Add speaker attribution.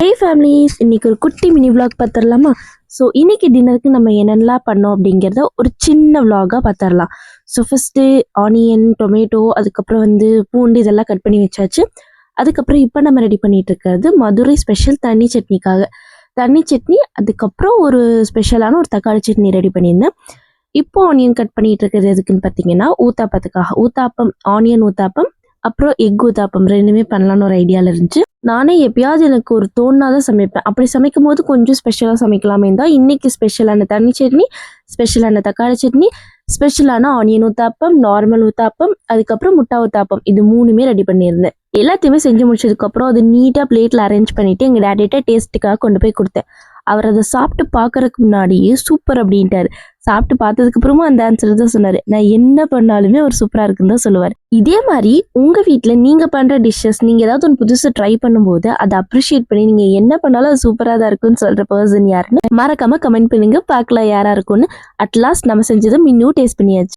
Speaker 1: ஹே families, இன்னைக்கு ஒரு குட்டி மினி vlog பார்த்துடலாமா? ஸோ இன்னைக்கு டின்னருக்கு நம்ம என்னென்னலாம் பண்ணோம் அப்படிங்கிறத ஒரு சின்ன vlog-ஆ பார்த்துடலாம். ஸோ ஃபஸ்ட்டு ஆனியன், டொமேட்டோ, அதுக்கப்புறம் பூண்டு இதெல்லாம் கட் பண்ணி வச்சாச்சு. அதுக்கப்புறம் இப்போ நம்ம ரெடி பண்ணிட்டு இருக்கிறது மதுரை ஸ்பெஷல் தண்ணி சட்னிக்காக. தண்ணி சட்னி, அதுக்கப்புறம் ஒரு ஸ்பெஷலான ஒரு தக்காளி சட்னி ரெடி பண்ணியிருந்தேன். இப்போ ஆனியன் கட் பண்ணிட்டு இருக்கிறது எதுக்குன்னு பார்த்தீங்கன்னா ஊத்தாப்பத்துக்காக. ஊத்தாப்பம், ஆனியன் ஊத்தாப்பம், அப்புறம் எக் ஊத்தாப்பம் ரெண்டுமே பண்ணலான்னு ஒரு ஐடியாவில் இருந்துச்சு. நானே எப்பயாவது எனக்கு ஒரு தோணாதான் சமைப்பேன். அப்படி சமைக்கும் போது கொஞ்சம் ஸ்பெஷலாக சமைக்கலாமே தான் இன்னைக்கு ஸ்பெஷலான தண்ணி சட்னி, ஸ்பெஷலான தக்காளி சட்னி, ஸ்பெஷலான ஆனியன் ஊத்தாப்பம், நார்மல் ஊத்தாப்பம், அதுக்கப்புறம் முட்டை ஊத்தாப்பம், இது மூணுமே ரெடி பண்ணியிருந்தேன். எல்லாத்தையுமே செஞ்சு முடிச்சதுக்கப்புறம் அது நீட்டாக பிளேட்டில் அரேஞ்ச் பண்ணிவிட்டு எங்கள் டேடிட்ட டேஸ்ட்டுக்காக கொண்டு போய் கொடுத்தேன். அவர் அதை சாப்பிட்டு பார்க்கறதுக்கு முன்னாடியே சூப்பர் அப்படின்ட்டார். சாப்பிட்டு பார்த்ததுக்கப்புறமும் அந்த ஆன்சர் தான் சொன்னார். நான் என்ன பண்ணாலுமே அவர் சூப்பராக இருக்குன்னு தான் சொல்லுவார். இதே மாதிரி உங்கள் வீட்டில் நீங்கள் பண்ணுற டிஷ்ஷஸ் நீங்கள் ஏதாவது ஒன்று புதுசு ட்ரை பண்ணும்போது அதை அப்ரிஷியேட் பண்ணி நீங்கள் என்ன பண்ணாலும் அது சூப்பராக தான் இருக்குன்னு சொல்கிற பர்சன் யாருன்னு மறக்காமல் கமெண்ட் பண்ணுங்க. பார்க்கலாம் யாராக இருக்கும்னு. அட்லாஸ்ட் நம்ம செஞ்சதை இன்னும் டேஸ்ட் பண்ணியாச்சு.